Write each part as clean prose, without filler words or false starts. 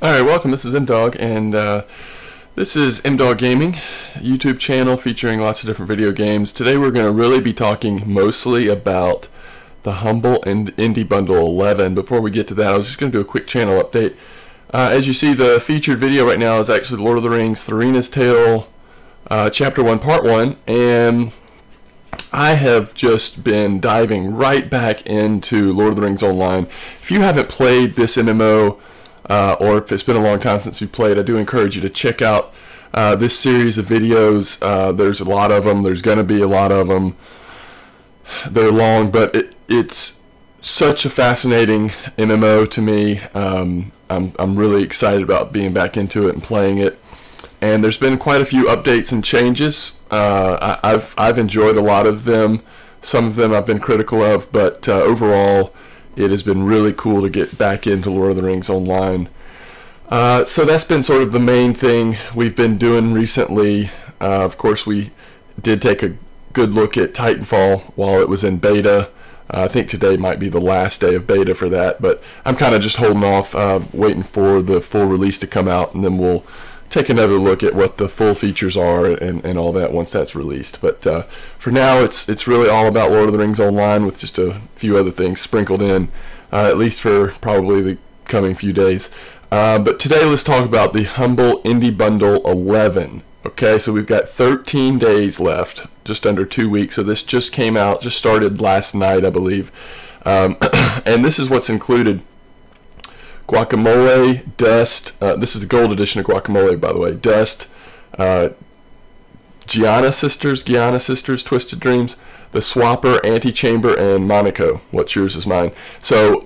Alright, welcome. This is M-Dog, and this is M-Dog Gaming, YouTube channel featuring lots of different video games. Today we're going to really be talking mostly about the Humble Indie Bundle 11. Before we get to that, I was just going to do a quick channel update. As you see, the featured video right now is actually Lord of the Rings, Thorina's Tale, Chapter 1, Part 1, and I have just been diving right back into Lord of the Rings Online. If you haven't played this MMO, or if it's been a long time since you played, I do encourage you to check out this series of videos. There's a lot of them. There's going to be a lot of them. They're long, but it's such a fascinating MMO to me. I'm really excited about being back into it and playing it. And there's been quite a few updates and changes. I've enjoyed a lot of them. Some of them I've been critical of, but overall, it has been really cool to get back into Lord of the Rings Online. So that's been sort of the main thing we've been doing recently. Of course, we did take a good look at Titanfall while it was in beta. I think today might be the last day of beta for that, but I'm kind of just holding off, waiting for the full release to come out, and then we'll take another look at what the full features are and all that once that's released. But for now, it's really all about Lord of the Rings Online with just a few other things sprinkled in, at least for probably the coming few days. But today, let's talk about the Humble Indie Bundle 11. Okay, so we've got 13 days left, just under 2 weeks. So this just came out, just started last night, I believe. And this is what's included. Guacamelee, Dust, this is the gold edition of Guacamelee, by the way, Dust, Giana Sisters, Twisted Dreams, The Swapper, Antechamber, and Monaco. What's yours is mine. So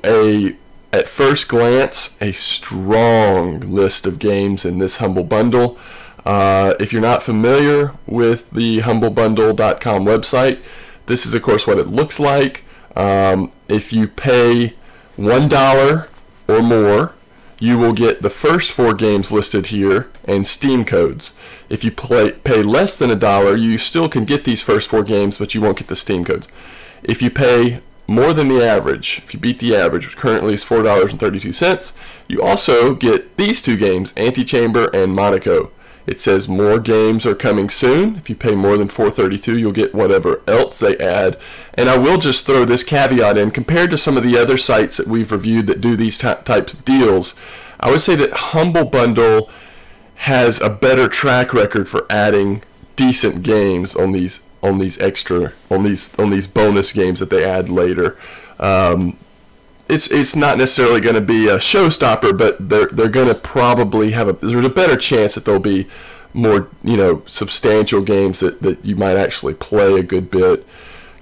at first glance, a strong list of games in this Humble Bundle. If you're not familiar with the humblebundle.com website, this is of course what it looks like. If you pay $1 or more, you will get the first 4 games listed here and Steam codes. If you pay less than $1, you still can get these first 4 games, but you won't get the Steam codes. If you pay more than the average, if you beat the average, which currently is $4.32, you also get these 2 games, Antechamber and Monaco. It says more games are coming soon. If you pay more than $4.32, you'll get whatever else they add. And I will just throw this caveat in. Compared to some of the other sites that we've reviewed that do these types of deals, I would say that Humble Bundle has a better track record for adding decent games on these bonus games that they add later. It's not necessarily going to be a showstopper, but they're going to probably have there's a better chance that there'll be more, substantial games that you might actually play a good bit.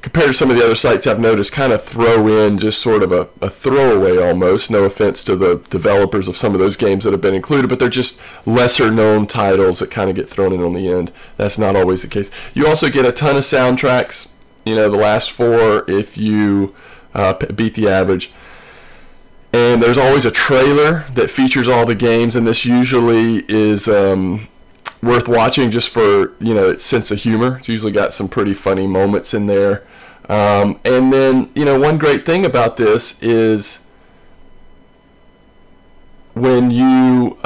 Compared to some of the other sites I've noticed kind of throw in just sort of a throwaway almost, no offense to the developers of some of those games that have been included, but they're just lesser known titles that kind of get thrown in on the end. That's not always the case. You also get a ton of soundtracks, the last 4 if you beat the average. And there's always a trailer that features all the games, and this usually is worth watching just for its sense of humor. It's usually got some pretty funny moments in there. And then one great thing about this is when you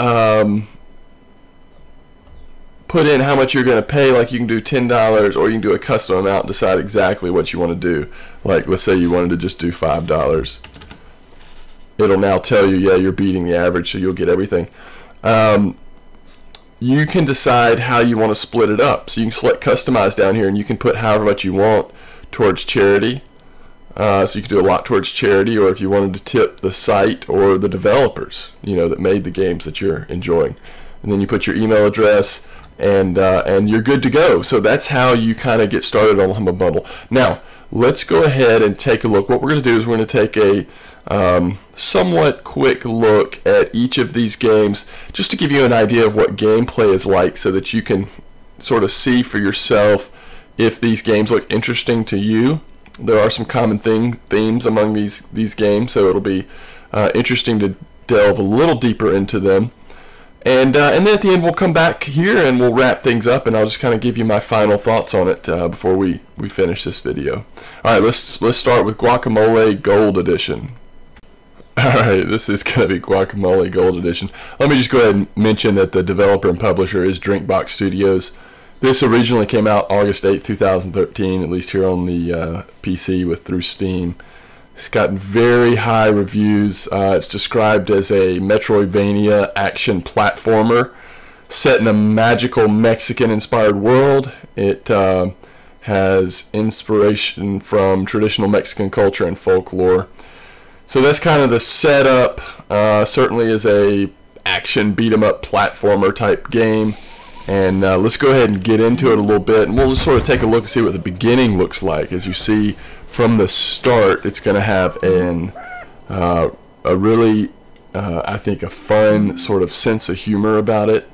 put in how much you're going to pay, like you can do $10 or you can do a custom amount and decide exactly what you want to do. Like let's say you wanted to just do $5. It'll now tell you, yeah, you're beating the average, so you'll get everything. You can decide how you want to split it up. So you can select Customize down here, and you can put however much you want towards charity. So you can do a lot towards charity, or if you wanted to tip the site or the developers, that made the games that you're enjoying. And then you put your email address, and you're good to go. So that's how you kind of get started on the Humble Bundle. Now, let's go ahead and take a look. What we're going to do is we're going to take a somewhat quick look at each of these games just to give you an idea of what gameplay is like so that you can sort of see for yourself if these games look interesting to you. There are some common themes among these games, so it'll be interesting to delve a little deeper into them. And then at the end we'll come back here and we'll wrap things up, and I'll just kind of give you my final thoughts on it before we finish this video. Alright, let's start with Guacamelee Gold Edition. Alright, this is going to be Guacamelee Gold Edition. Let me just go ahead and mention that the developer and publisher is Drinkbox Studios. This originally came out August 8, 2013, at least here on the PC through Steam. It's gotten very high reviews. It's described as a Metroidvania action platformer set in a magical Mexican-inspired world. It has inspiration from traditional Mexican culture and folklore. So that's kind of the setup. Certainly is a action beat-em-up platformer type game. And let's go ahead and get into it a little bit, and we'll just sort of take a look and see what the beginning looks like. As you see from the start, it's going to have a really, I think, a fun sort of sense of humor about it.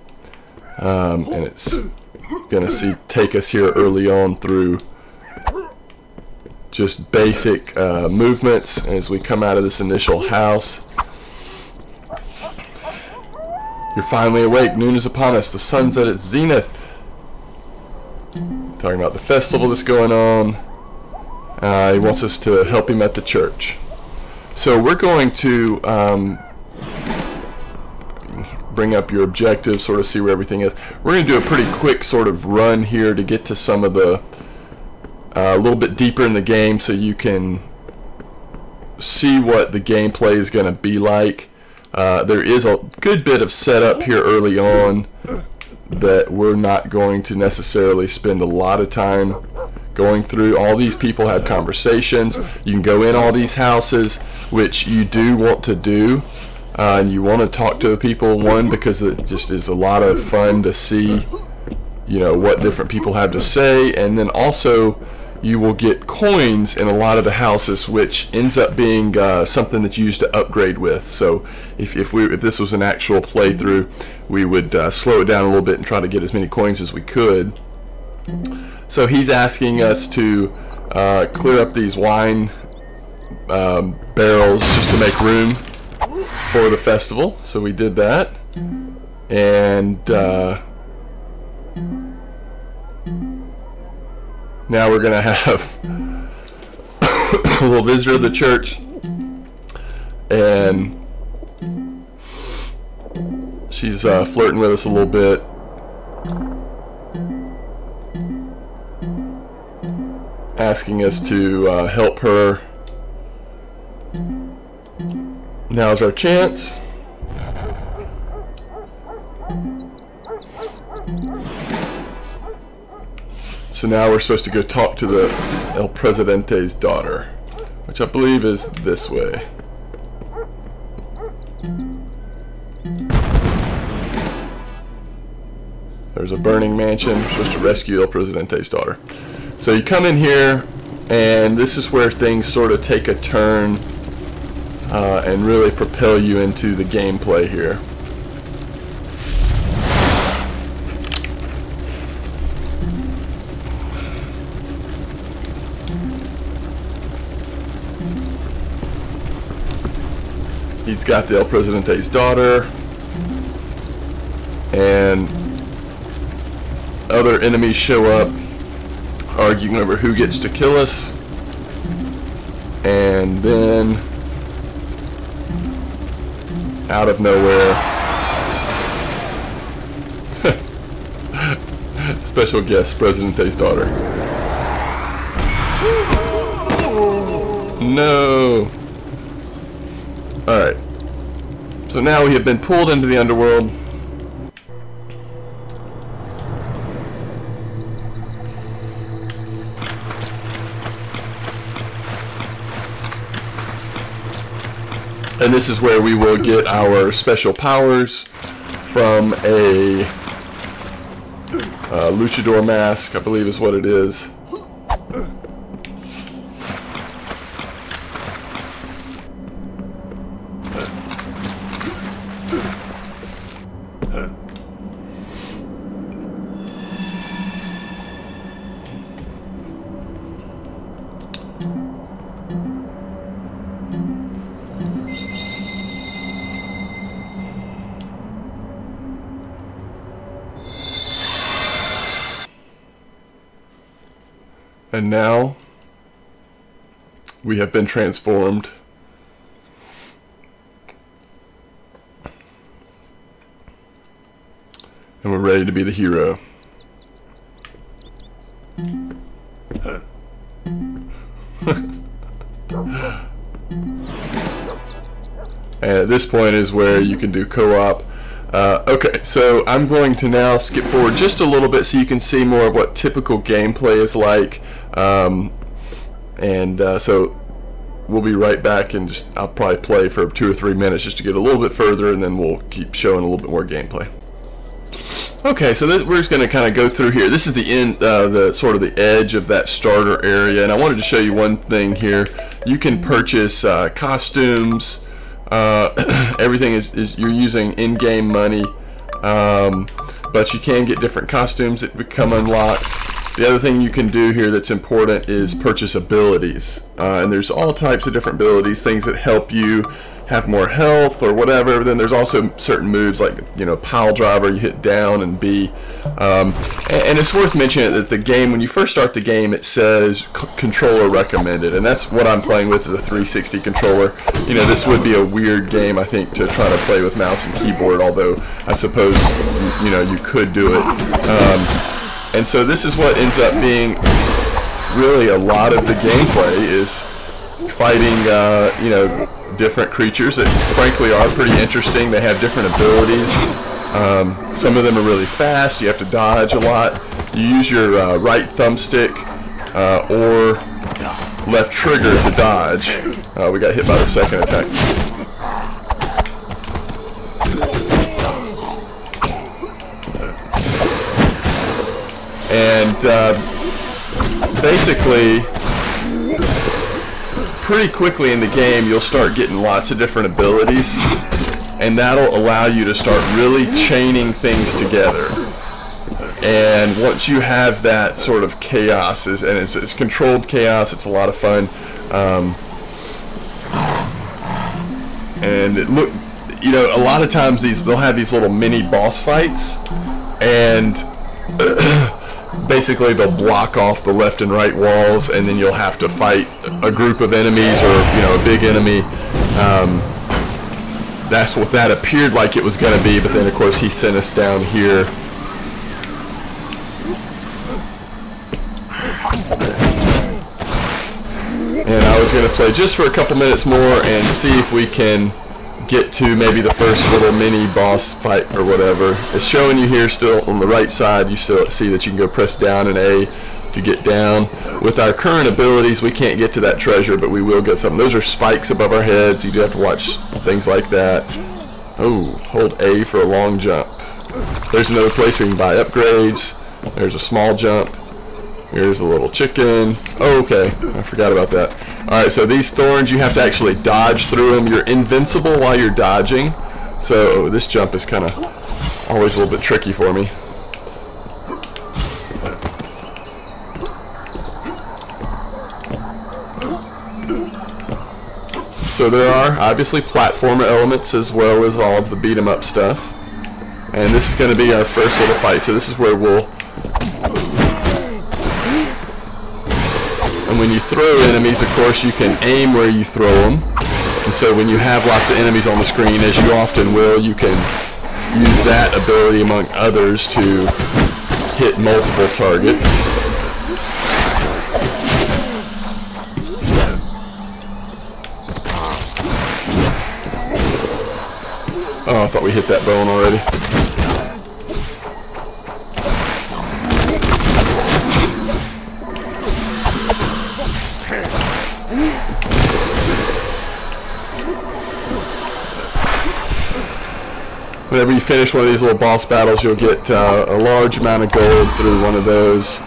And it's going to take us here early on through just basic movements as we come out of this initial house. You're finally awake. Noon is upon us. The sun's at its zenith. Talking about the festival that's going on. He wants us to help him at the church. So we're going to bring up your objective, sort of see where everything is. We're going to do a pretty quick sort of run here to get to some of the a little bit deeper in the game, so you can see what the gameplay is going to be like. There is a good bit of setup here early on that we're not going to necessarily spend a lot of time going through. All these people have conversations. You can go in all these houses, which you do want to do, and you want to talk to people, one, because it just is a lot of fun to see, you know, what different people have to say, and then also you will get coins in a lot of the houses, which ends up being something that you use to upgrade with. So if this was an actual playthrough, we would slow it down a little bit and try to get as many coins as we could. So he's asking us to clear up these wine barrels just to make room for the festival. So we did that, and now we're going to have a little visitor of the church, and she's flirting with us a little bit. Asking us to help her. Now's our chance. So now we're supposed to go talk to the El Presidente's daughter, which I believe is this way. There's a burning mansion. We're supposed to rescue El Presidente's daughter. So you come in here, and this is where things sort of take a turn and really propel you into the gameplay here. He's got the El Presidente's daughter, and other enemies show up, arguing over who gets to kill us. And then out of nowhere, special guest, Presidente's daughter. No. Alright, so now we have been pulled into the underworld. And this is where we will get our special powers from a luchador mask, I believe is what it is. And now we have been transformed and we're ready to be the hero. And at this point is where you can do co-op. Okay, so I'm going to now skip forward just a little bit so you can see more of what typical gameplay is like. So we'll be right back, and I'll probably play for 2 or 3 minutes just to get a little bit further, and then we'll keep showing a little bit more gameplay. Okay, so we're just going to kind of go through here. This is the end, the sort of the edge of that starter area, and I wanted to show you one thing here. You can purchase costumes. Everything is you're using in-game money, but you can get different costumes that become unlocked. The other thing you can do here that's important is purchase abilities, and there's all types of different abilities, things that help you have more health or whatever. Then there's also certain moves like, you know, pile driver, you hit down and B. And it's worth mentioning that the game, when you first start the game, it says controller recommended, and that's what I'm playing with, the 360 controller. You know, this would be a weird game, I think, to try to play with mouse and keyboard, although I suppose, you know, you could do it. And so this is what ends up being really a lot of the gameplay, is fighting, you know, different creatures that frankly are pretty interesting. They have different abilities. Some of them are really fast. You have to dodge a lot. You use your right thumbstick or left trigger to dodge. We got hit by the second attack. And basically, pretty quickly in the game, you'll start getting lots of different abilities, and that'll allow you to start really chaining things together. And once you have that sort of chaos, and it's controlled chaos, it's a lot of fun. And you know, a lot of times they'll have these little mini boss fights, and basically they'll block off the left and right walls, and then you'll have to fight a group of enemies, or, you know, a big enemy. That's what that appeared like it was going to be, but then of course he sent us down here. And I was going to play just for a couple minutes more and see if we can get to maybe the first little mini boss fight or whatever. It's showing you here still on the right side. You still see that you can go press down and A to get down. With our current abilities, we can't get to that treasure, but we will get something. Those are spikes above our heads. You do have to watch things like that. Oh, hold A for a long jump. There's another place where you can buy upgrades. There's a small jump. Here's a little chicken. Oh, okay, I forgot about that. Alright, so these thorns, you have to actually dodge through them. You're invincible while you're dodging. So this jump is kind of always a little bit tricky for me. So there are obviously platformer elements as well as all of the beat 'em up stuff. And this is going to be our first little fight. So this is where we'll... And when you throw enemies, of course, you can aim where you throw them. And so when you have lots of enemies on the screen, as you often will, you can use that ability among others to hit multiple targets. Oh, I thought we hit that bone already. Whenever you finish one of these little boss battles, you'll get a large amount of gold through one of those,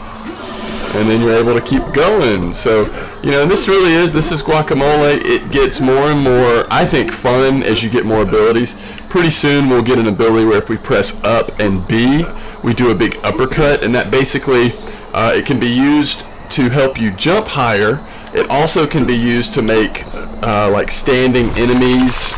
and then you're able to keep going. So, you know, this is Guacamelee. It gets more and more, I think, fun as you get more abilities. Pretty soon we'll get an ability where if we press up and B, we do a big uppercut, and that basically, it can be used to help you jump higher. It also can be used to make like standing enemies.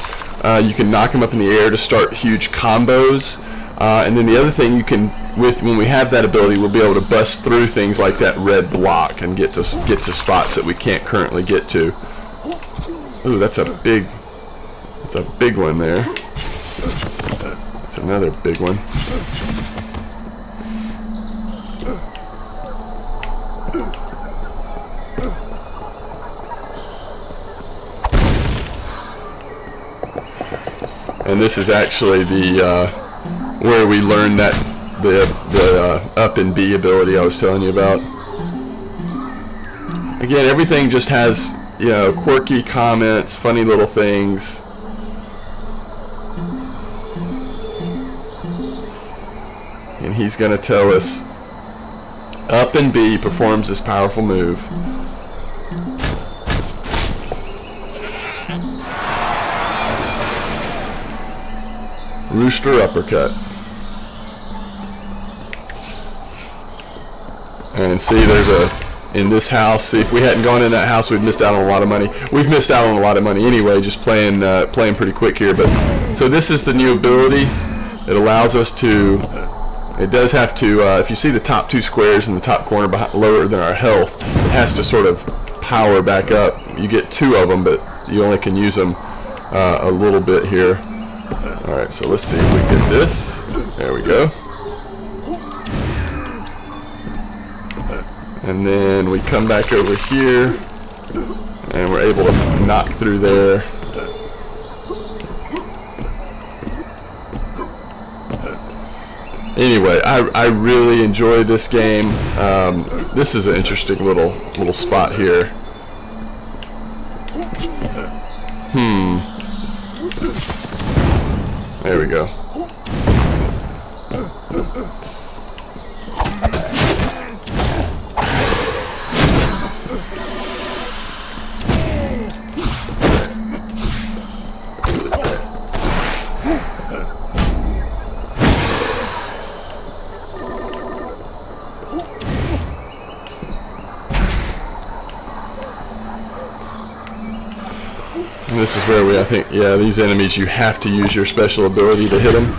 You can knock them up in the air to start huge combos, and then the other thing you can, when we have that ability, we'll be able to bust through things like that red block and get to spots that we can't currently get to. Ooh, that's a big one there. That's another big one. and this is actually the where we learned that the up and B ability I was telling you about. Again, everything just has, you know, quirky comments, funny little things. And he's going to tell us up and B performs this powerful move. Rooster uppercut. And see, there's a, in this house, see, if we hadn't gone in that house, we'd missed out on a lot of money. We've missed out on a lot of money anyway, just playing pretty quick here. But so this is the new ability. It allows us to, it does have to, if you see the top two squares in the top corner lower than our health, it has to sort of power back up. You get two of them, but you only can use them a little bit here. Alright, so let's see if we get this. There we go. And then we come back over here, and we're able to knock through there. Anyway, I really enjoy this game. This is an interesting little spot here. There we go. And this is where I think, yeah, these enemies, you have to use your special ability to hit them.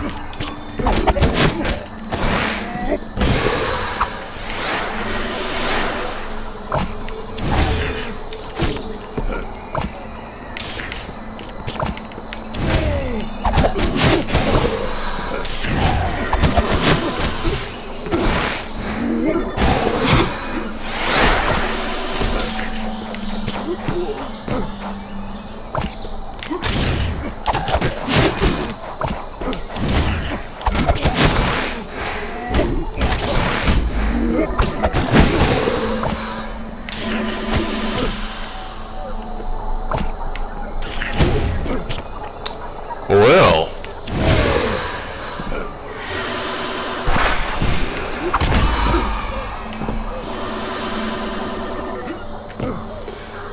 Well,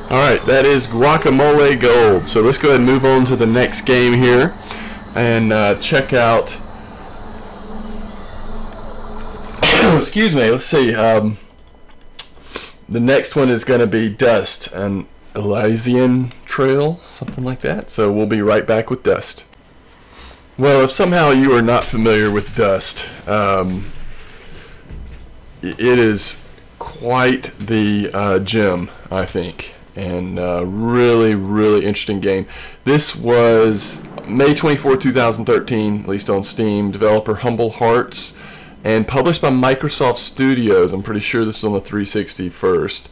alright, that is Guacamole Gold. So let's go ahead and move on to the next game here and check out, excuse me, let's see, the next one is going to be Dust, an Elysian Trail, something like that. So we'll be right back with Dust. Well, if somehow you are not familiar with Dust, it is quite the gem, I think, and really, really interesting game. This was May 24, 2013, at least on Steam. Developer Humble Hearts, and published by Microsoft Studios. I'm pretty sure this was on the 360 first.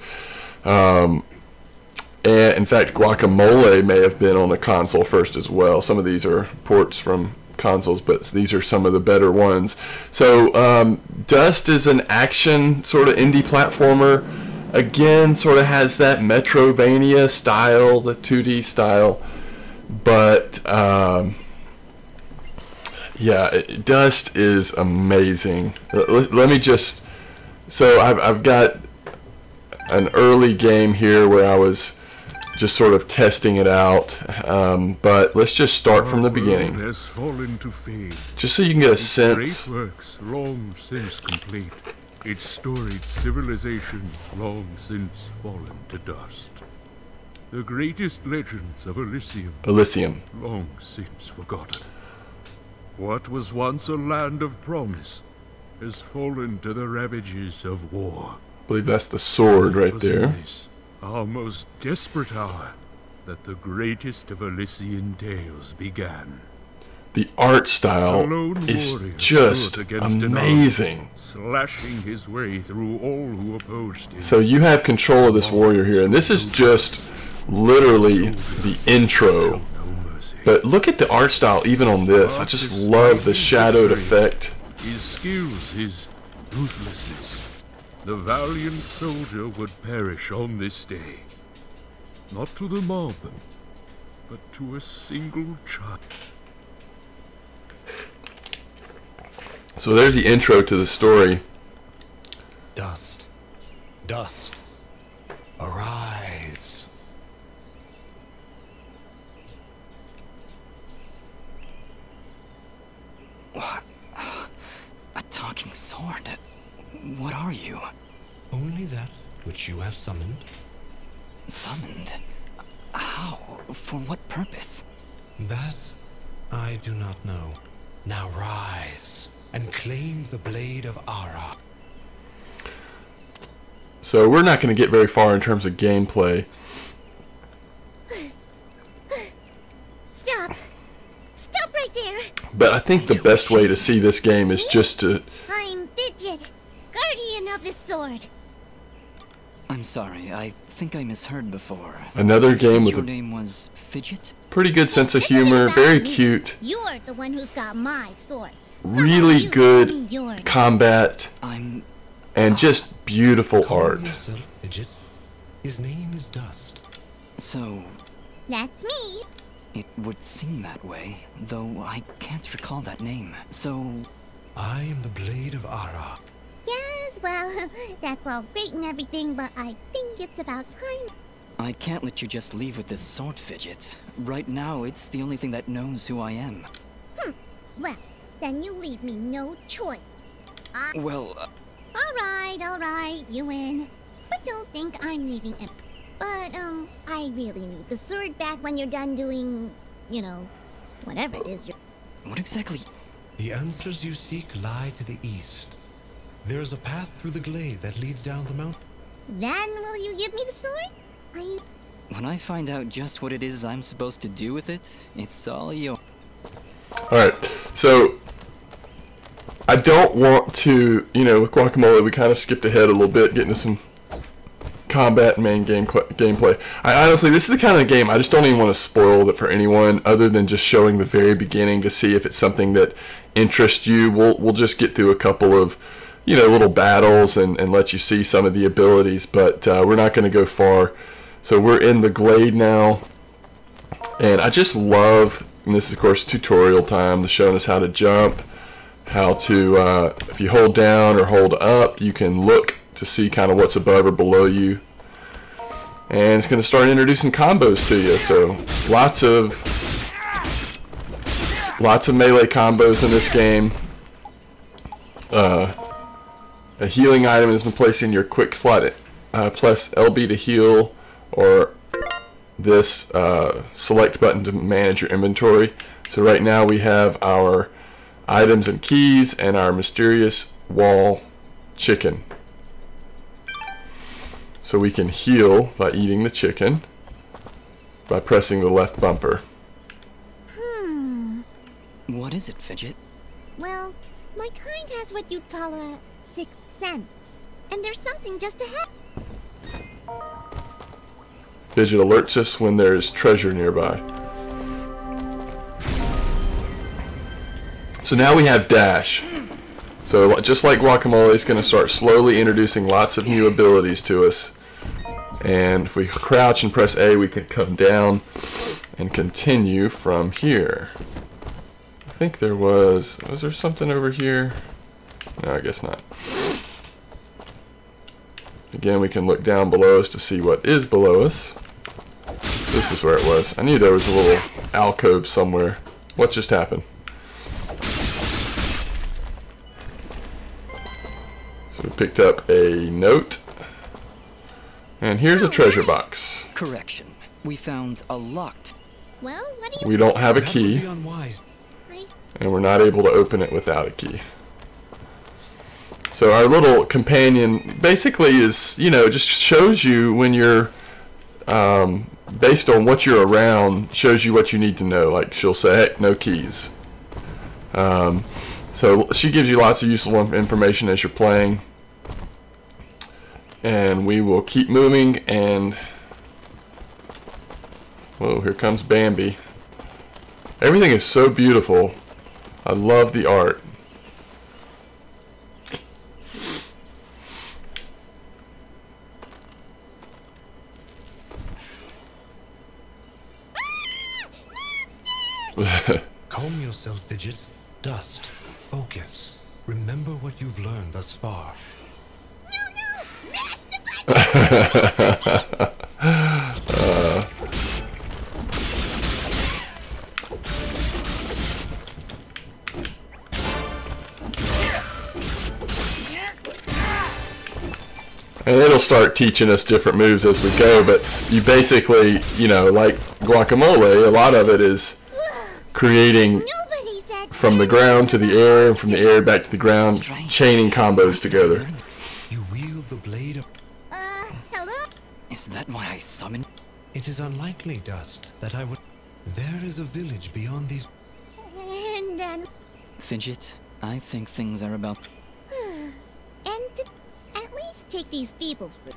And in fact, Guacamole may have been on the console first as well. Some of these are ports from consoles, but these are some of the better ones. So Dust is an action sort of indie platformer. Again, sort of has that Metrovania style, the 2D style. But yeah, Dust is amazing. Let me just, so I've got an early game here where I was just sort of testing it out, but let's just start from the beginning, has fallen to fade. just so you can get a sense. Great works long since complete, its storied civilizations long since fallen to dust. The greatest legends of Elysium, long since forgotten. What was once a land of promise has fallen to the ravages of war. I believe that's the sword right It was in there. this, our most desperate hour, that the greatest of Elysian tales began. The art style A lone is warrior just stood against an amazing. slashing his way through all who opposed him. So you have control of this warrior here, and this is just literally the intro. No mercy. But look at the art style even on this. I just love the shadowed effect. His skills, his ruthlessness. The valiant soldier would perish on this day. Not to the mob, but to a single child. So there's the intro to the story. Dust, dust, arise. What? A talking sword? What are you? Only that which you have summoned. Summoned? How? For what purpose? That I do not know. Now rise and claim the blade of Ara. So we're not going to get very far in terms of gameplay. Stop! Stop right there! But I think the best way to see this game is just to... I'm Fidget, guardian of the sword. I'm sorry, I think I misheard before. Another You said game with your a name was Fidget? pretty good sense of This isn't humor, about very me. cute, You're the one who's got my sword. really You good tell me yours. combat, I'm... and just beautiful Calm art. yourself, Fidget. His name is Dust. So, That's me. it would seem that way, though I can't recall that name. So, I am the blade of Ara. Yes, well, that's all great and everything, but I think it's about time. I can't let you just leave with this sword, Fidget. Right now, it's the only thing that knows who I am. Well, then you leave me no choice. Well, All right, you win. But don't think I'm leaving it. But, I really need the sword back when you're done doing, you know, whatever it is you're... what exactly... The answers you seek lie to the east. There is a path through the glade that leads down the mountain. Then will you give me the sword? When I find out just what it is I'm supposed to do with it, it's all yours. Alright, so I don't want to, you know, with Guacamole we kind of skipped ahead a little bit, getting to some combat and main gameplay. I honestly, this is the kind of game I just don't even want to spoil it for anyone other than just showing the very beginning to see if it's something that interests you. We'll just get through a couple of, you know, little battles and let you see some of the abilities, but we're not going to go far. So we're in the glade now, and I just love, and this is of course tutorial time, they're showing us how to jump, how to, if you hold down or hold up, you can look to see kind of what's above or below you. And it's going to start introducing combos to you, so lots of melee combos in this game. A healing item has been placed in your quick slot. Press LB to heal, or this select button to manage your inventory. So right now we have our items and keys and our mysterious wall chicken. So we can heal by eating the chicken by pressing the left bumper. What is it, Fidget? Well, my kind has what you'd call a sixth sense. And there's something just ahead. Fidget alerts us when there is treasure nearby. So now we have dash. So just like Guacamole, it's going to start slowly introducing lots of new abilities to us. And if we crouch and press A, we could come down and continue from here. I think there was there something over here? No, I guess not. Again, we can look down below us to see what is below us. This is where it was. I knew there was a little alcove somewhere. What just happened? So we picked up a note. And here's a treasure box. Correction. We found a locked... Well, what do you... We don't have a That would key, be unwise. and we're not able to open it without a key. So our little companion basically is, you know, just shows you when you're, based on what you're around, shows you what you need to know. Like she'll say, hey, no keys. So she gives you lots of useful information as you're playing. And we will keep moving, and whoa, here comes Bambi. Everything is so beautiful. I love the art. Calm yourself, Fidget. Dust. Focus. Remember what you've learned thus far. No! Mash the button! And it'll start teaching us different moves as we go, but you basically, you know, like Guacamole, a lot of it is creating from the ground to the air, and from the air back to the ground, chaining combos together. You wield the blade of... Hello? Is that why I summoned? It is unlikely, Dust, that I would... There is a village beyond these... And then... Fidget, I think things are about... And to at least take these people for...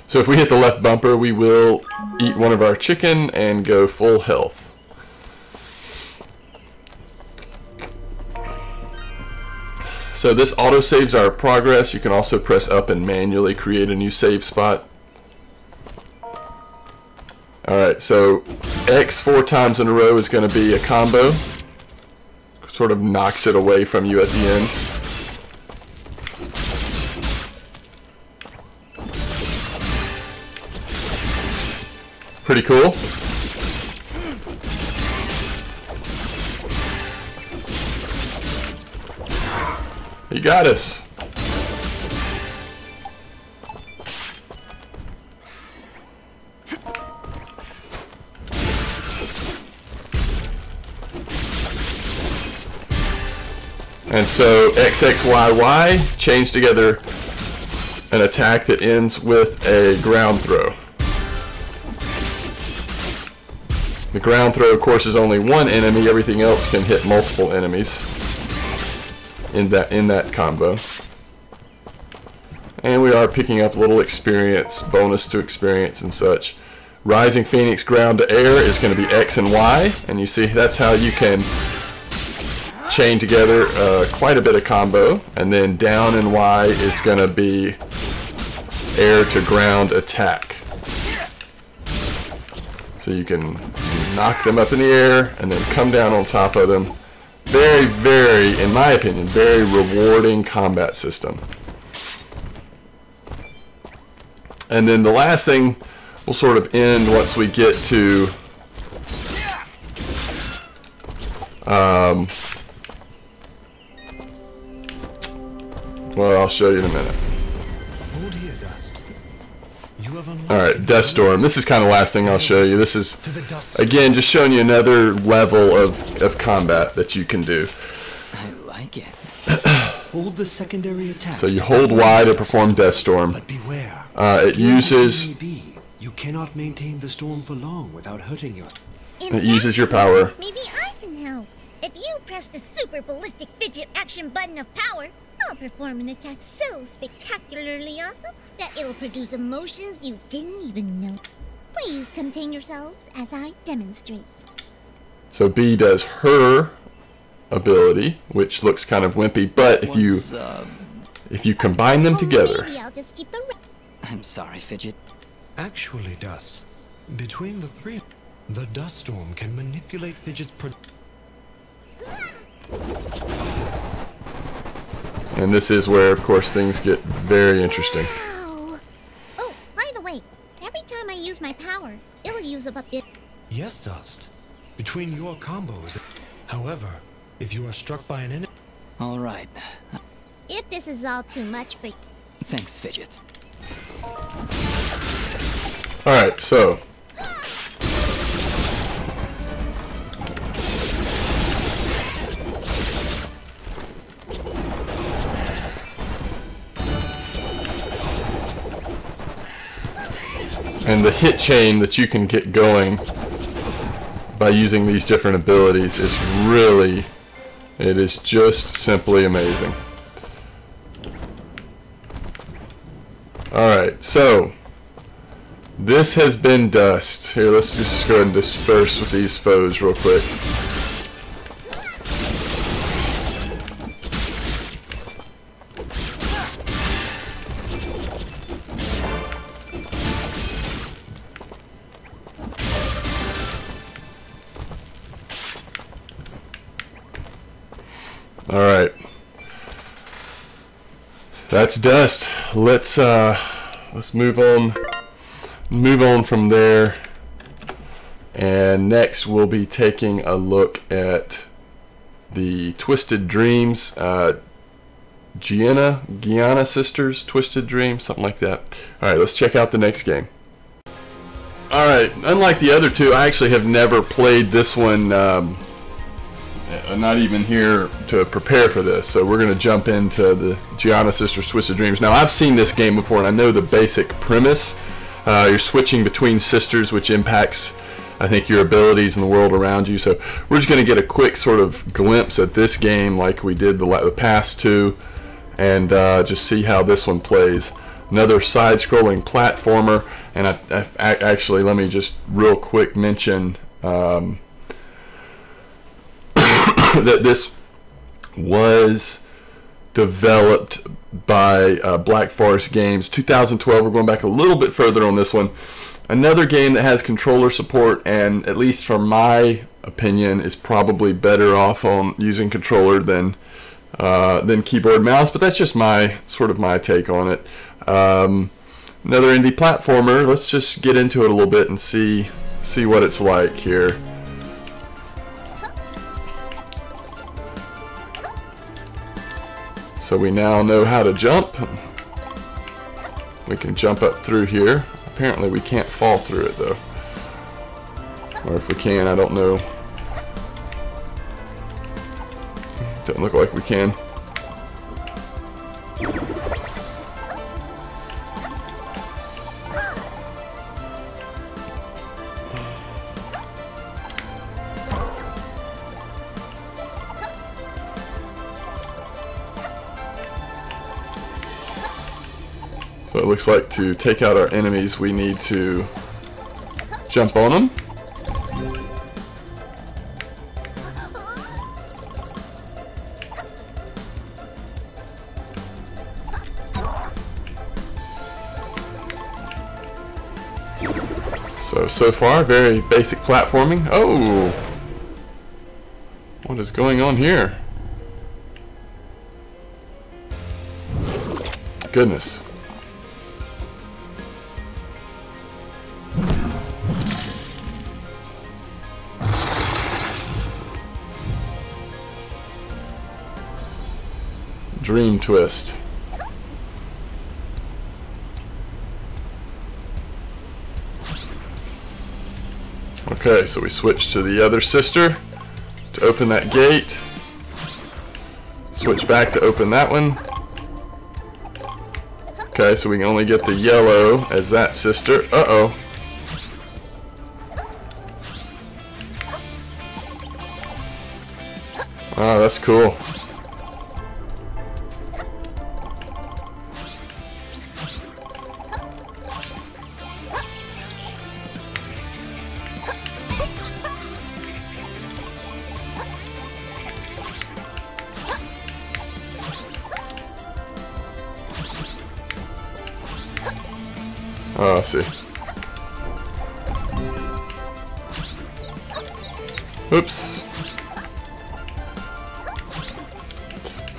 So if we hit the left bumper, we will eat one of our chicken and go full health. So this auto-saves our progress. You can also press up and manually create a new save spot. Alright, so X 4 times in a row is going to be a combo. Sort of knocks it away from you at the end. Pretty cool. You got us. And so XXYY chains together an attack that ends with a ground throw. The ground throw, of course, is only one enemy. Everything else can hit multiple enemies in that combo. And we are picking up a little experience, bonus to experience and such. Rising Phoenix ground to air is going to be X and Y, and you see that's how you can chain together quite a bit of combo. And then down and Y is going to be air to ground attack. So you can knock them up in the air and then come down on top of them. Very, very, in my opinion, very rewarding combat system. And then the last thing will sort of end once we get to well, I'll show you in a minute. Hold here, Dust. You have unlocked... Alright, Death Storm. This is kind of the last thing I'll show you. This is, again, just showing you another level of combat that you can do. I like it. Hold the secondary attack. So you hold Y to perform Death Storm. But beware. It uses... You cannot maintain the storm for long without hurting yourself. It uses your power. Maybe I can help. If you press the super ballistic fidget action button of power, I'll perform an attack so spectacularly awesome that it'll produce emotions you didn't even know. Please contain yourselves as I demonstrate. So B does her ability, which looks kind of wimpy, but if you combine them together... Maybe I'll just keep the... I'm sorry, Fidget. Actually, Dust, between the three, the Dust Storm can manipulate Fidget's... And this is where, of course, things get very interesting. Wow. Oh, by the way, every time I use my power, it'll use up a bit. Yes, Dust. Between your combos. However, if you are struck by an enemy... All right. If this is all too much for... Thanks, Fidget. Alright, so... And the hit chain that you can get going by using these different abilities is really, it is just simply amazing. Alright, so This has been dust. Here, let's just go ahead and disperse with these foes real quick. All right. That's dust. Let's move on. Move on from there, and next we'll be taking a look at the Twisted Dreams, Gianna Sisters, Twisted Dreams, something like that. Alright, let's check out the next game. Alright, unlike the other two, I actually have never played this one, not even here to prepare for this, so we're going to jump into the Gianna Sisters, Twisted Dreams. Now, I've seen this game before, and I know the basic premise. You're switching between sisters, which impacts, I think, your abilities in the world around you. So we're just going to get a quick sort of glimpse at this game like we did the past two, and just see how this one plays. Another side-scrolling platformer, and I actually, let me just real quick mention that this was developed by Black Forest Games, 2012. We're going back a little bit further on this one. Another game that has controller support, and at least from my opinion, is probably better off on using controller than keyboard and mouse. But that's just my take on it. Another indie platformer. Let's just get into it a little bit and see what it's like here. So we now know how to jump. We can jump up through here. Apparently we can't fall through it though. Or if we can, I don't know. Doesn't look like we can. So it looks like to take out our enemies, we need to jump on them. So far, very basic platforming. Oh! What is going on here? Goodness. Dream Twist. Okay, so we switch to the other sister to open that gate. Switch back to open that one. Okay, so we can only get the yellow as that sister. Uh-oh. Oh, that's cool. Oh, I see. Oops.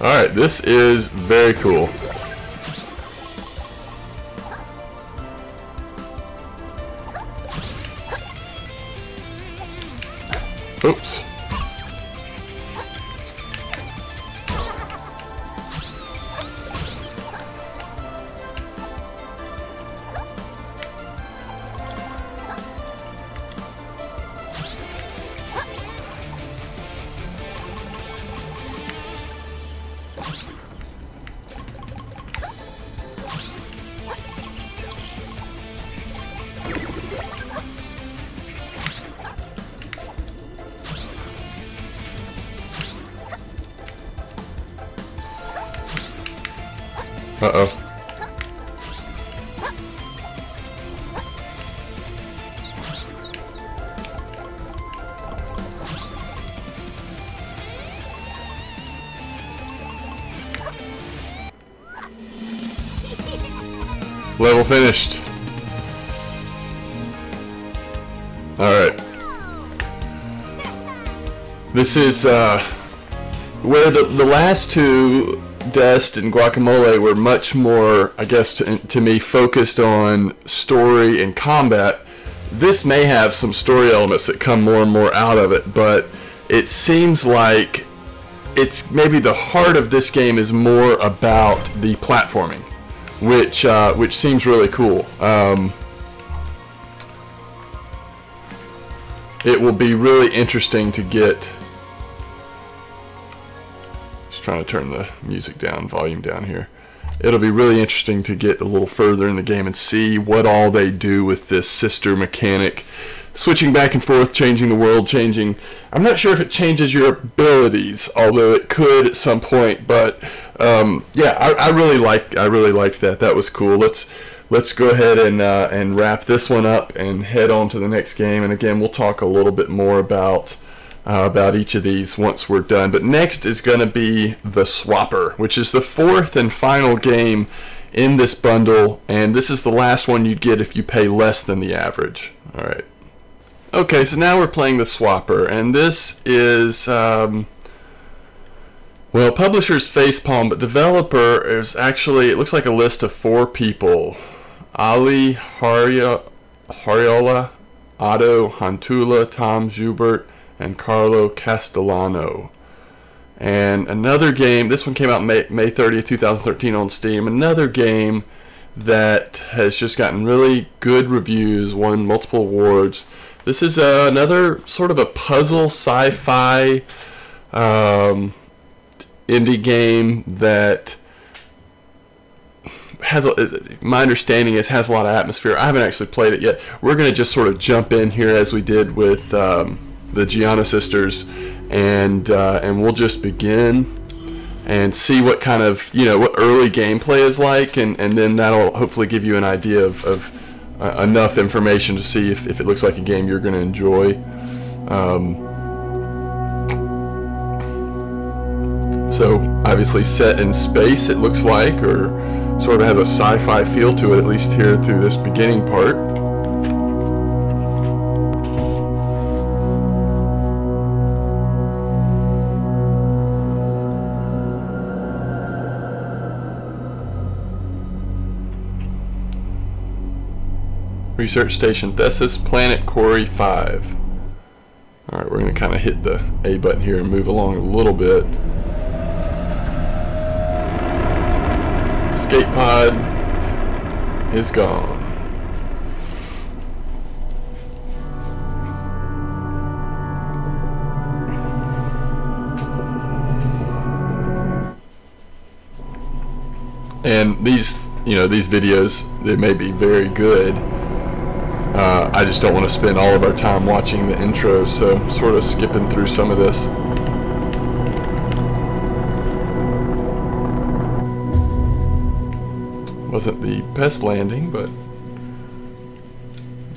Alright, this is very cool. Oops. Uh-oh. Level finished. Alright. This is where the last two, Dest and Guacamole, were much more, I guess, to me, focused on story and combat. This may have some story elements that come more and more out of it, but it seems like it's maybe the heart of this game is more about the platforming, which seems really cool. It will be really interesting to get. Just trying to turn the music down, volume down here. It'll be really interesting to get a little further in the game and see what all they do with this sister mechanic. Switching back and forth, changing the world, changing. I'm not sure if it changes your abilities, although it could at some point. But yeah, I really liked that. That was cool. Let's go ahead and wrap this one up and head on to the next game. And again, we'll talk a little bit more about each of these once we're done. But next is going to be the Swapper, which is the fourth and final game in this bundle, and this is the last one you'd get if you pay less than the average. All right. Okay, so now we're playing the Swapper, and this is well, publisher's Facepalm, but developer is actually, it looks like a list of 4 people: Ali Hariola, Otto Hantula, Tom Joubert, and Carlo Castellano. And another game, this one came out May 30th, 2013 on Steam. Another game that has just gotten really good reviews, won multiple awards. This is another sort of a puzzle sci-fi indie game that has, my understanding is, has a lot of atmosphere. I haven't actually played it yet. We're going to just sort of jump in here as we did with the Gianna sisters, and we'll just begin and see what kind of, what early gameplay is like, and then that'll hopefully give you an idea of enough information to see if it looks like a game you're going to enjoy. So obviously set in space, it looks like, or sort of has a sci-fi feel to it, at least here through this beginning part. Research Station Thesis, Planet Cori 5. Alright, we're going to kind of hit the A button here and move along a little bit. Escape pod is gone. And these, these videos, they may be very good. I just don't want to spend all of our time watching the intro, so I'm sort of skipping through some of this. Wasn't the best landing, but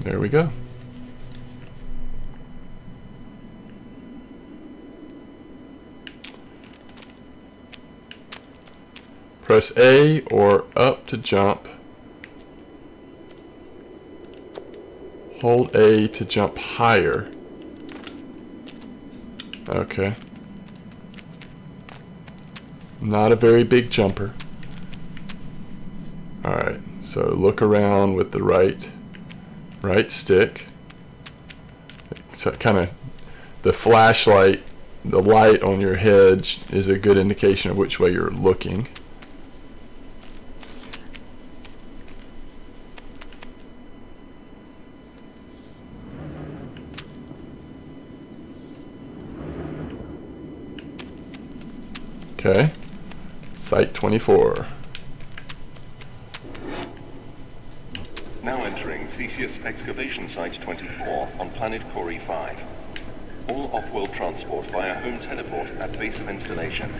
there we go. Press A or up to jump. Hold A to jump higher. Okay. Not a very big jumper. Alright, so look around with the right stick. So kind of the flashlight, the light on your head is a good indication of which way you're looking. Okay, Site 24. Now entering Theseus Excavation Site 24 on Planet Cori 5. All off-world transport via home teleport at base of installation.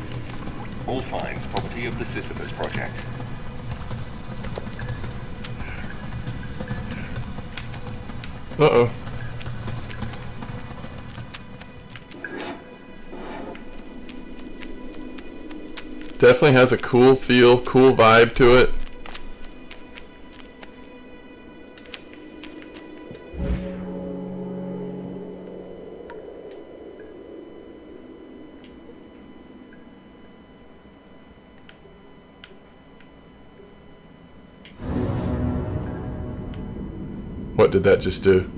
All finds property of the Sisyphus project. Uh-oh. Definitely has a cool feel, cool vibe to it. What did that just do?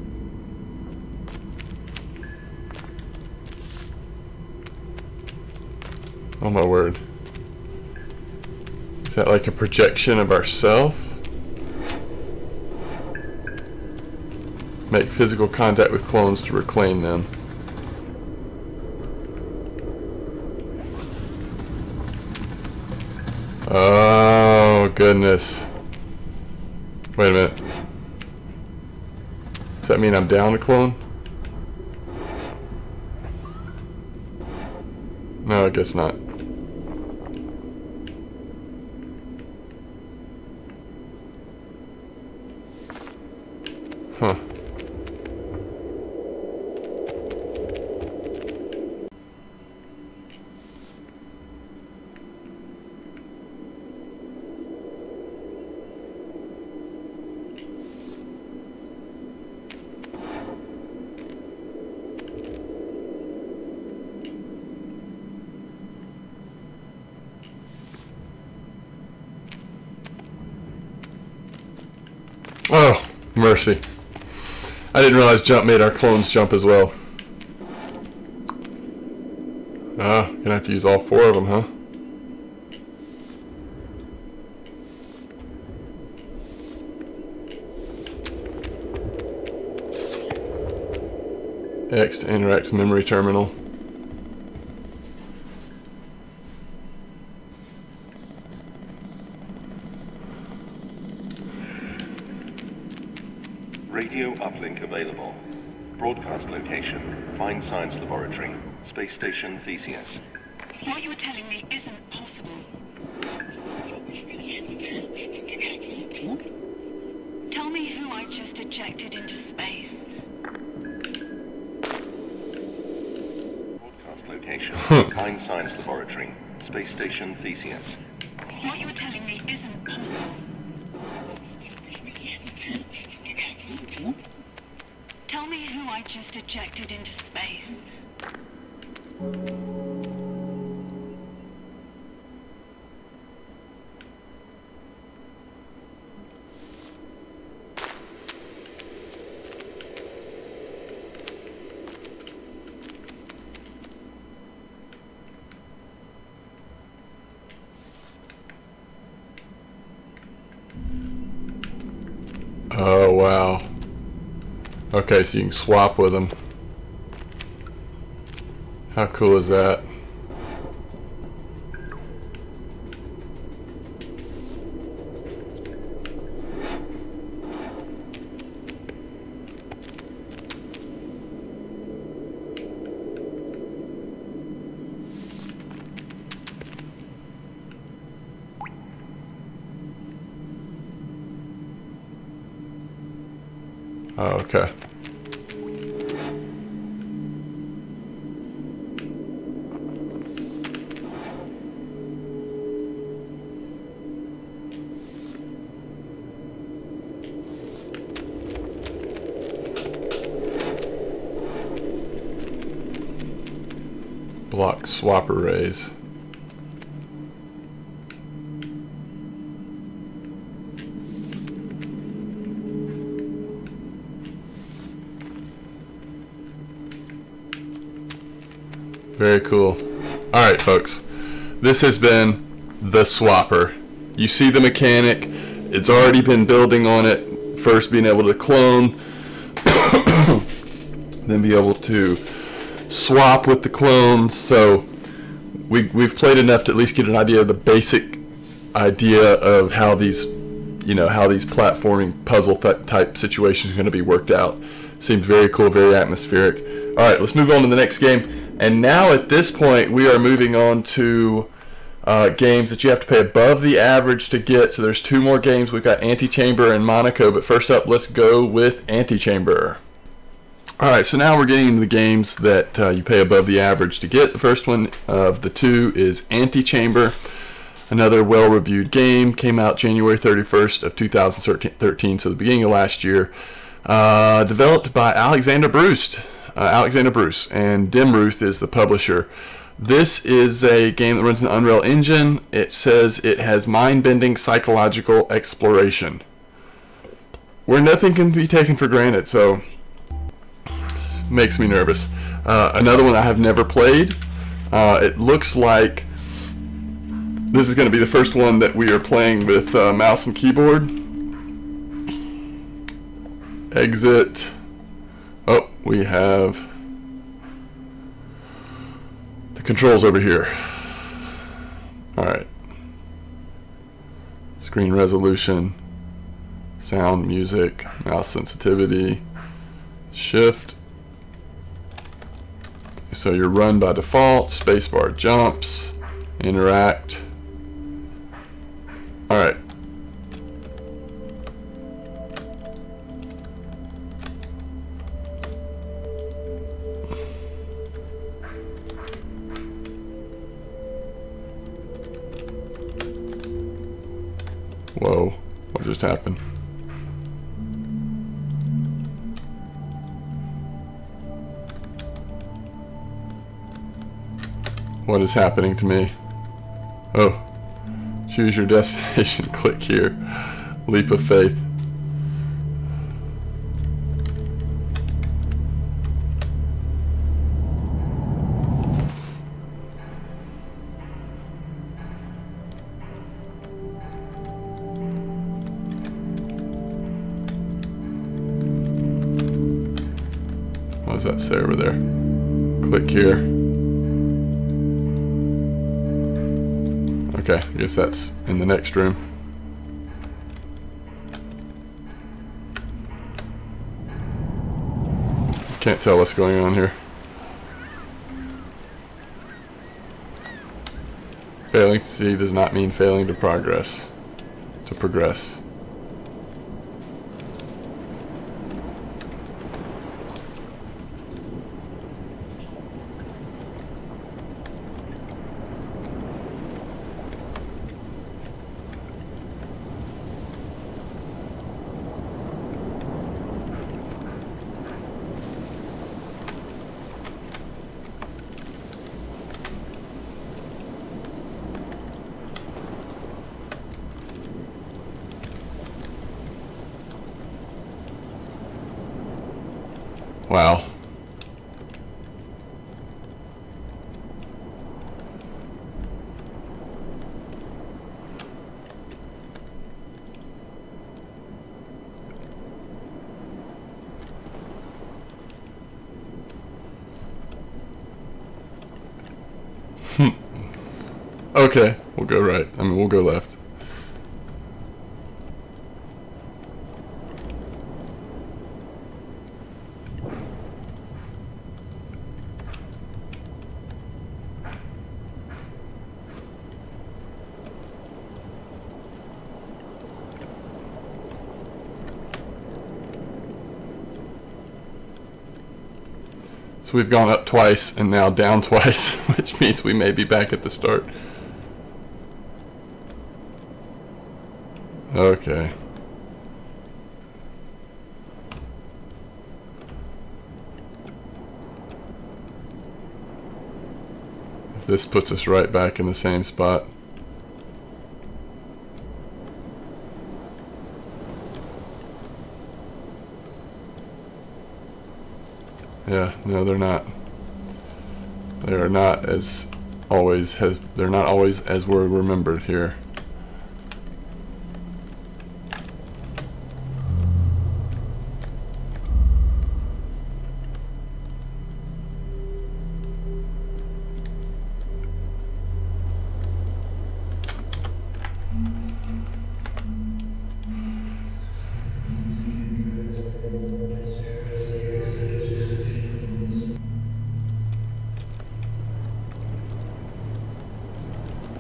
Oh my word. Is that like a projection of ourself? Make physical contact with clones to reclaim them. Oh goodness. Wait a minute. Does that mean I'm down a clone? No, I guess not. Huh. Oh, mercy. I didn't realize jump made our clones jump as well. Ah, gonna have to use all 4 of them, huh? X to interact with memory terminal. Radio uplink available. Broadcast location, Fine Science Laboratory, Space Station Theseus. What you're telling me isn't possible. Tell me who I just ejected into space. Broadcast location, Fine Science Laboratory, Space Station Theseus. What you're telling me isn't possible. Tell me who I just ejected into space. Oh, wow. Okay, so you can swap with them. How cool is that? Oh, okay. Block swap arrays. Very cool. Alright folks, this has been the Swapper. You see the mechanic, it's already been building on it, first being able to clone, then be able to swap with the clones. So we've played enough to at least get an idea of the basic idea of how these, you know, how these platforming puzzle type situations are going to be worked out. Seems very cool, very atmospheric. Alright, let's move on to the next game. And now at this point we are moving on to games that you have to pay above the average to get. So there's 2 more games. We've got Antichamber and Monaco, but first up let's go with Antichamber. Alright, so now we're getting into the games that you pay above the average to get. The first one of the 2 is Antichamber. Another well-reviewed game. Came out January 31st of 2013, so the beginning of last year. Developed by Alexander Bruce, and Dimruth is the publisher. This is a game that runs in the Unreal Engine. It says it has mind-bending psychological exploration. where nothing can be taken for granted, so makes me nervous. Another one I have never played. It looks like this is going to be the first one that we are playing with mouse and keyboard. Exit. Oh, we have the controls over here. Alright. Screen resolution, sound, music, mouse sensitivity, shift. So you're run by default, spacebar jumps, interact. Alright. Whoa, what just happened? What is happening to me? Oh, choose your destination, click here. Leap of faith. What does that say over there? Click here. Okay, I guess that's in the next room. Can't tell what's going on here. Failing to see does not mean failing to progress. To progress. Wow. Okay, we'll go right. I mean, we'll go left. So we've gone up twice and now down twice, which means we may be back at the start. Okay. This puts us right back in the same spot. Yeah, no, they're not. They are not as always has. They're not always as we're remembered here.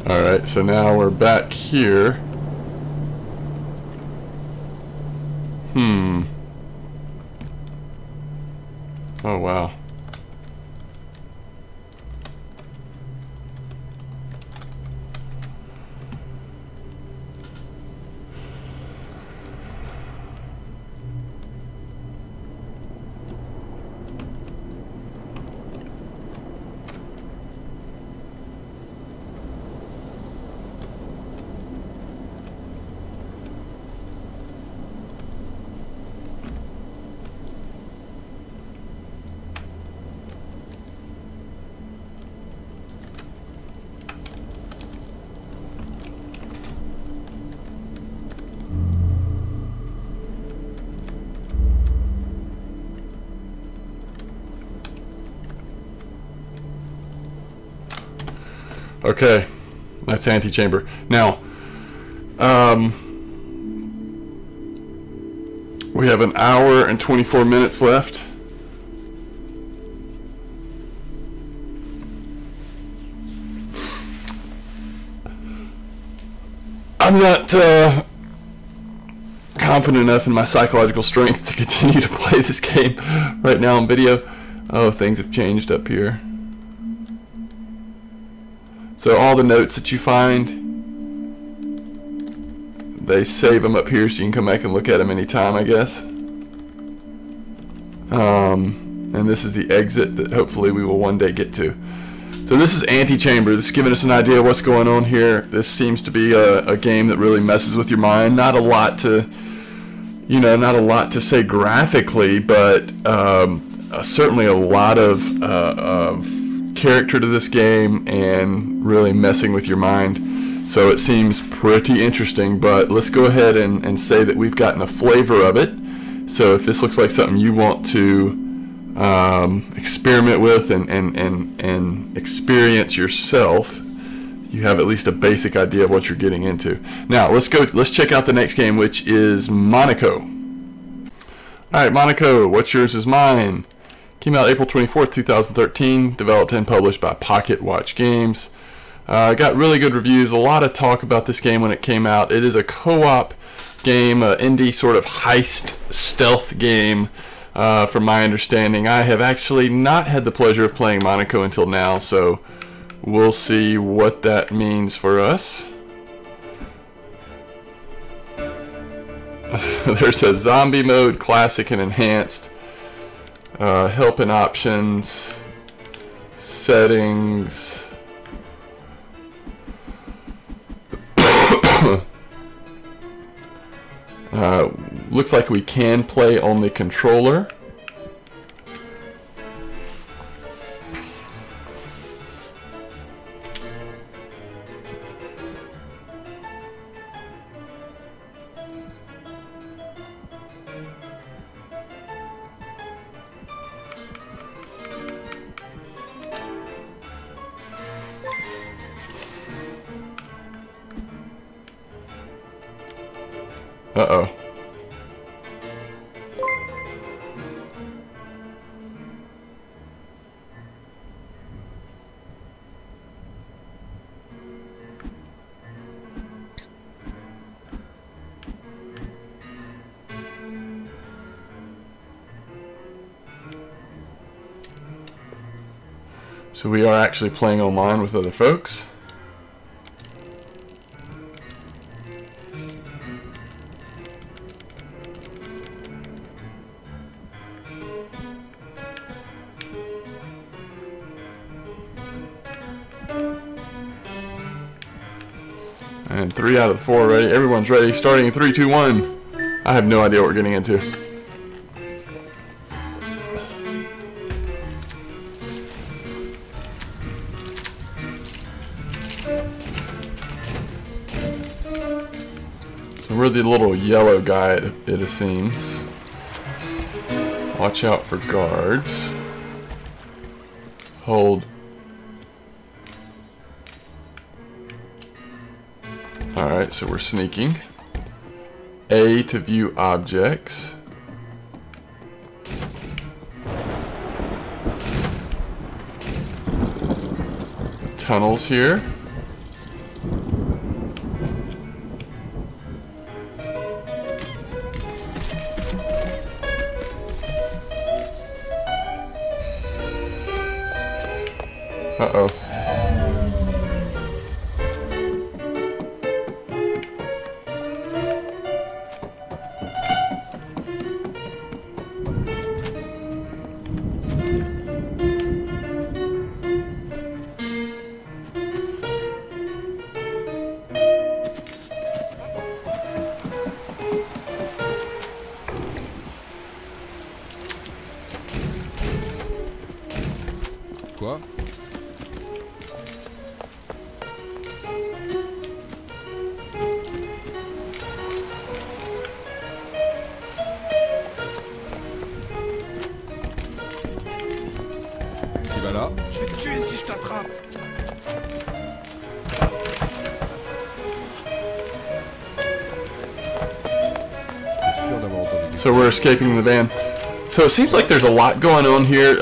Alright, so now we're back here. Oh, wow. Okay, that's Antechamber. Now, we have 1 hour and 24 minutes left. I'm not confident enough in my psychological strength to continue to play this game right now on video. Oh, things have changed up here. So all the notes that you find, they save them up here so you can come back and look at them anytime, I guess. And this is the exit that hopefully we will one day get to. So this is Antechamber. This is giving us an idea of what's going on here. This seems to be a game that really messes with your mind. Not a lot to, you know, not a lot to say graphically, but certainly a lot of character to this game and really messing with your mind. So it seems pretty interesting, but let's go ahead and say that we've gotten a flavor of it. So if this looks like something you want to experiment with and experience yourself, you have at least a basic idea of what you're getting into. Now let's check out the next game, which is Monaco. Alright, Monaco, what's yours is mine. Came out April 24th, 2013, developed and published by Pocket Watch Games. Got really good reviews, a lot of talk about this game when it came out. It is a co-op game, indie sort of heist stealth game. From my understanding, I have actually not had the pleasure of playing Monaco until now, so we'll see what that means for us. There's a zombie mode, classic and enhanced, help and options, settings. Looks like we can play on the controller. Uh-oh. So we are actually playing online with other folks. And 3 out of the 4 ready. Everyone's ready. Starting in 3, 2, 1. I have no idea what we're getting into. So we're the little yellow guy, it seems. Watch out for guards. Hold. Alright, so we're sneaking. A to view objects. Tunnels here. Uh-oh. Quoi? Qui va là? Je vais te tuer si je t'attrape. So we're escaping the van. So it seems like there's a lot going on here.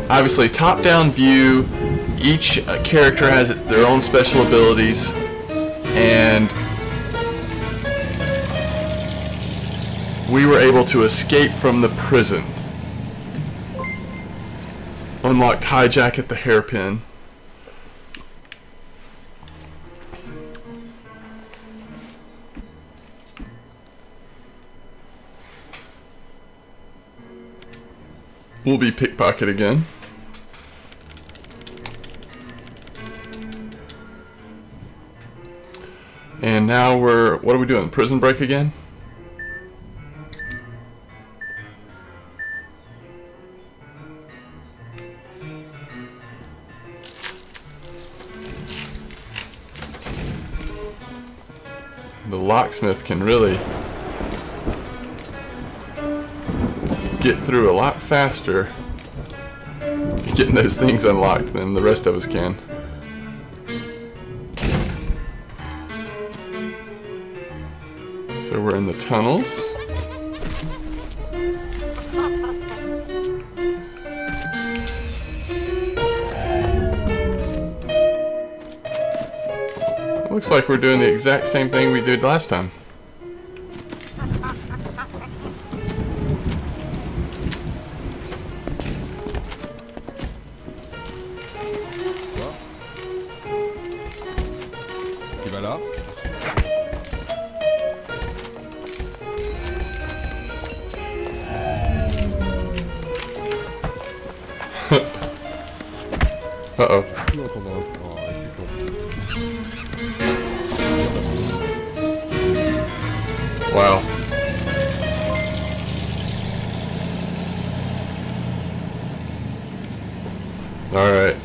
Obviously, top-down view. Each character has their own special abilities, and we were able to escape from the prison. Unlocked hijack at the hairpin. We'll be pickpocket again. And now we're, what are we doing? Prison break again? The locksmith can really get through a lot faster getting those things unlocked than the rest of us can. So we're in the tunnels. Looks like we're doing the exact same thing we did last time. Uh-oh. Wow. All right.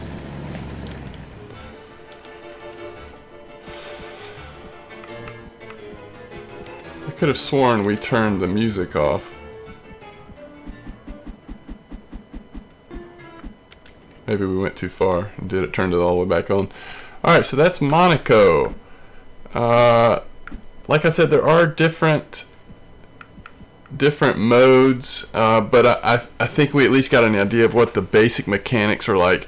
I could have sworn we turned the music off. Maybe we went too far and turned it all the way back on. Alright, so that's Monaco. Like I said, there are different modes, but I think we at least got an idea of what the basic mechanics are like.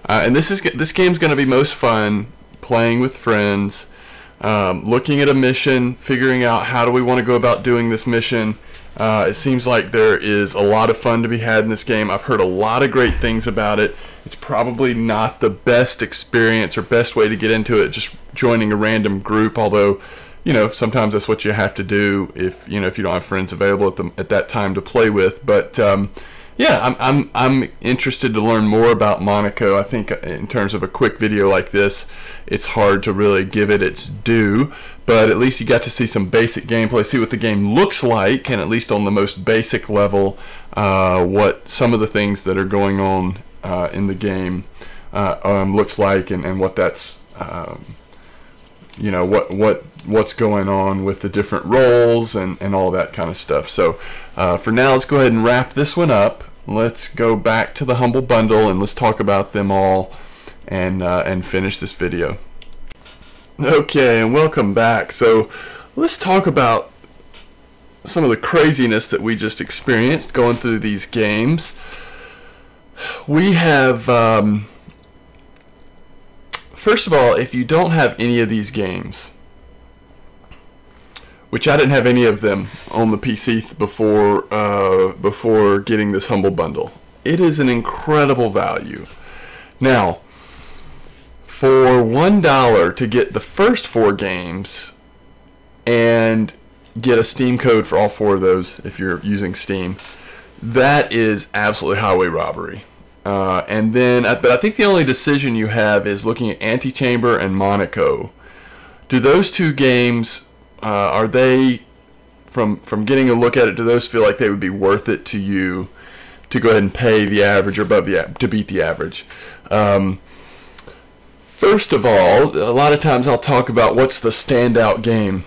And this game's going to be most fun playing with friends, looking at a mission, figuring out how do we want to go about doing this mission. It seems like there is a lot of fun to be had in this game. I've heard a lot of great things about it. It's probably not the best experience or best way to get into it, just joining a random group, although, you know, sometimes that's what you have to do if you don't have friends available at that time to play with. But yeah, I'm interested to learn more about Monaco. I think in terms of a quick video like this, it's hard to really give it its due, but at least you got to see some basic gameplay, see what the game looks like, and at least on the most basic level, what some of the things that are going on in the game looks like, and what that's you know, what's going on with the different roles and all that kind of stuff. So for now, let's go ahead and wrap this one up. Let's go back to the Humble Bundle and let's talk about them all and finish this video. Okay, and welcome back. So let's talk about some of the craziness that we just experienced going through these games. We have first of all, if you don't have any of these games, which I didn't have any of them on the PC before getting this Humble Bundle, it is an incredible value. Now, for $1 to get the first 4 games and get a Steam code for all 4 of those if you're using Steam, that is absolutely highway robbery. And then, but I think the only decision you have is looking at Antichamber and Monaco. Do those 2 games, are they, from getting a look at it, do those feel like they would be worth it to you to go ahead and pay the average or above to beat the average? First of all, a lot of times I'll talk about what's the standout game.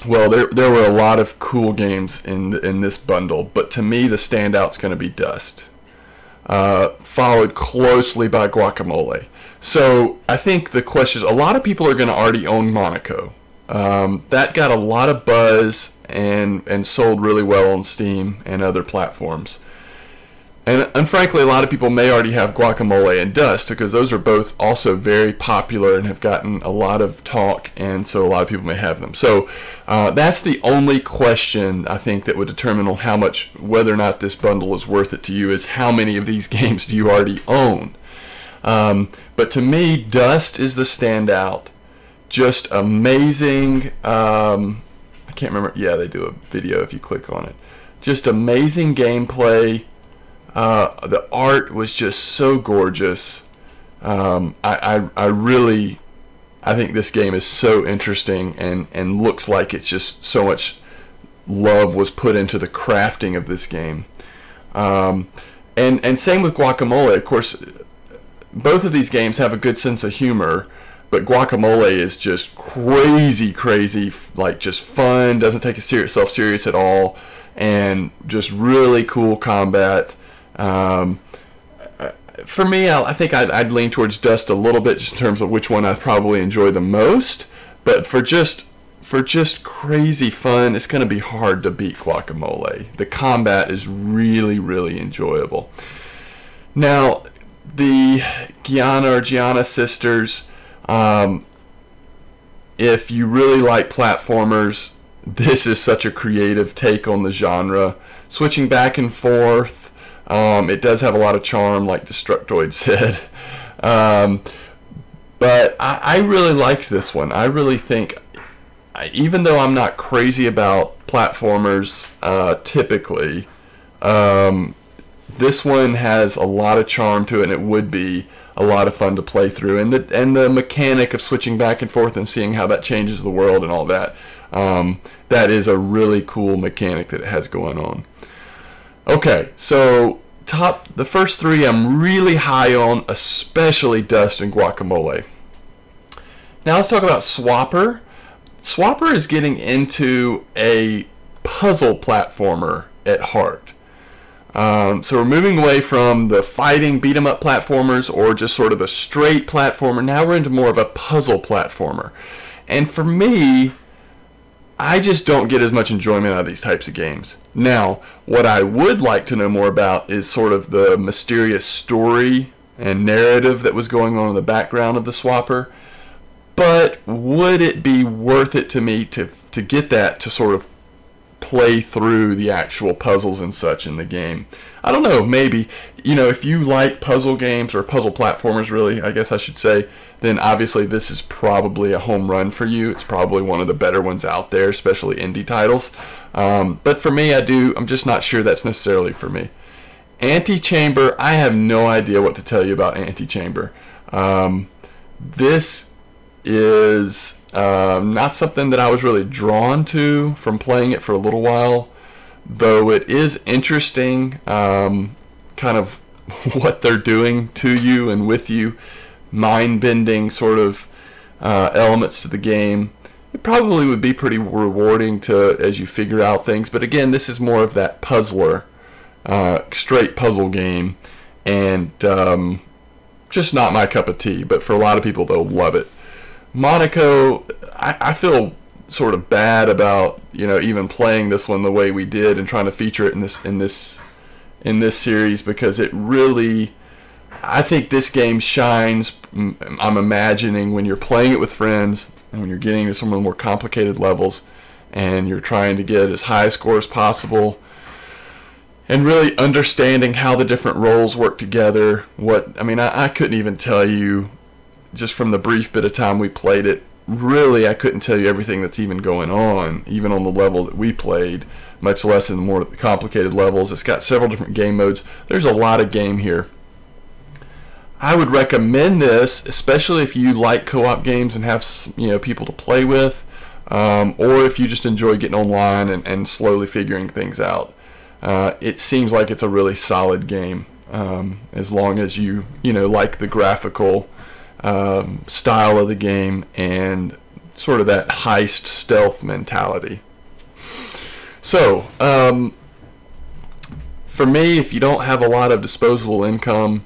Well, there were a lot of cool games in this bundle, but to me the standout's going to be Dust, followed closely by Guacamelee. So I think the question is, a lot of people are going to already own Monaco. That got a lot of buzz and sold really well on Steam and other platforms. And frankly, a lot of people may already have Guacamelee and Dust, because those are both also very popular and have gotten a lot of talk, and so a lot of people may have them. So that's the only question I think that would determine on how much, whether or not this bundle is worth it to you, is how many of these games do you already own. But to me, Dust is the standout. Just amazing. I can't remember. Yeah, they do a video if you click on it. Just amazing gameplay. The art was just so gorgeous. I think this game is so interesting, and looks like it's just so much love was put into the crafting of this game. And same with Guacamelee. Of course, both of these games have a good sense of humor, but Guacamelee is just crazy, like just fun, doesn't take itself serious at all, and just really cool combat. For me, I think I'd lean towards Dust a little bit, just in terms of which one I probably enjoy the most. But for just crazy fun, it's going to be hard to beat Guacamelee. The combat is really enjoyable. Now, the Giana sisters, if you really like platformers, this is such a creative take on the genre. Switching back and forth. It does have a lot of charm, like Destructoid said. But I really liked this one. I really think, even though I'm not crazy about platformers typically, this one has a lot of charm to it, and it would be a lot of fun to play through. And the mechanic of switching back and forth and seeing how that changes the world and all that, that is a really cool mechanic that it has going on. Okay, so the first three I'm really high on, especially Dust and Guacamelee. Now let's talk about Swapper. Swapper is getting into a puzzle platformer at heart. So we're moving away from the fighting beat 'em up platformers, or just sort of a straight platformer. Now we're into more of a puzzle platformer. And for me, I just don't get as much enjoyment out of these types of games. Now, what I would like to know more about is sort of the mysterious story and narrative that was going on in the background of the Swapper. But would it be worth it to me to get that, to sort of play through the actual puzzles and such in the game? I don't know, maybe. You know, if you like puzzle games, or puzzle platformers really, I guess I should say, then obviously this is probably a home run for you. It's probably one of the better ones out there, especially indie titles. But for me, I'm just not sure that's necessarily for me. Antichamber, I have no idea what to tell you about Antichamber. This is not something that I was really drawn to from playing it for a little while, though it is interesting, kind of what they're doing to you and with you, mind-bending sort of elements to the game. It probably would be pretty rewarding as you figure out things, but again, this is more of that puzzler, straight puzzle game, and just not my cup of tea, but for a lot of people, they'll love it. Monaco, I feel sort of bad about, you know, even playing this one the way we did and trying to feature it in this series, because it really, I think this game shines, I'm imagining, when you're playing it with friends and when you're getting to some of the more complicated levels and you're trying to get as high a score as possible, and really understanding how the different roles work together. I couldn't even tell you, just from the brief bit of time we played it, really I couldn't tell you everything that's even going on, even on the level that we played, much less in the more complicated levels. It's got several different game modes. There's a lot of game here. I would recommend this, especially if you like co-op games and have, you know, people to play with, or if you just enjoy getting online and slowly figuring things out. It seems like it's a really solid game, as long as you like the graphical style of the game and sort of that heist stealth mentality. So for me, if you don't have a lot of disposable income,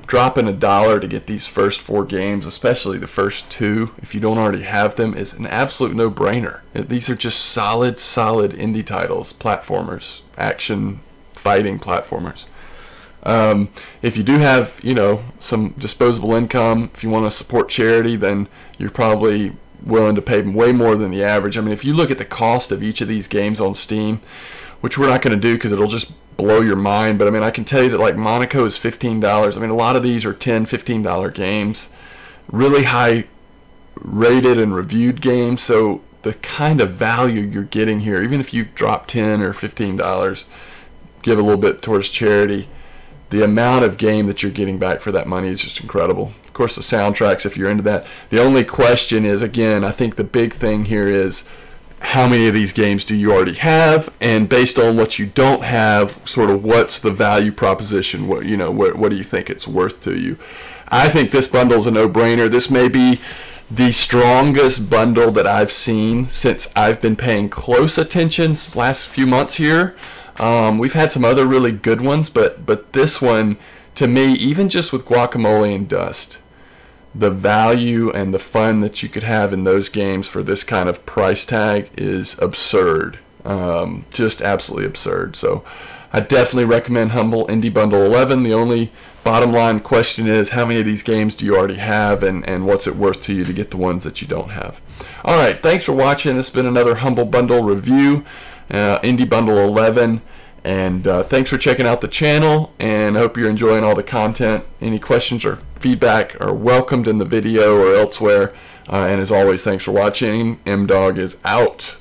dropping $1 to get these first 4 games, especially the first 2, if you don't already have them, is an absolute no-brainer. These are just solid indie titles, platformers, action fighting platformers. If you do have, you know, some disposable income, if you want to support charity, then you're probably willing to pay way more than the average. I mean, if you look at the cost of each of these games on Steam, which we're not going to do because it'll just blow your mind, but I mean, I can tell you that like Monaco is $15. I mean, a lot of these are $10, $15 games, really high rated and reviewed games. So the kind of value you're getting here, even if you drop $10 or $15, give a little bit towards charity, the amount of game that you're getting back for that money is just incredible. Of course, the soundtracks, if you're into that. The only question is, again, I think the big thing here is, how many of these games do you already have, and based on what you don't have, sort of what's the value proposition? What, you know, what do you think it's worth to you? I think this bundle is a no-brainer. This may be the strongest bundle that I've seen since I've been paying close attention the last few months here. We've had some other really good ones, but this one, to me, even just with Guacamelee and Dust, the value and the fun that you could have in those games for this kind of price tag is absurd. Just absolutely absurd. So I definitely recommend Humble Indie Bundle 11. The only bottom line question is, how many of these games do you already have, and what's it worth to you to get the ones that you don't have? Alright, thanks for watching. This has been another Humble Bundle review, Indie Bundle 11. And thanks for checking out the channel, and I hope you're enjoying all the content. Any questions or feedback are welcomed in the video or elsewhere. And as always, thanks for watching. M-Dog is out.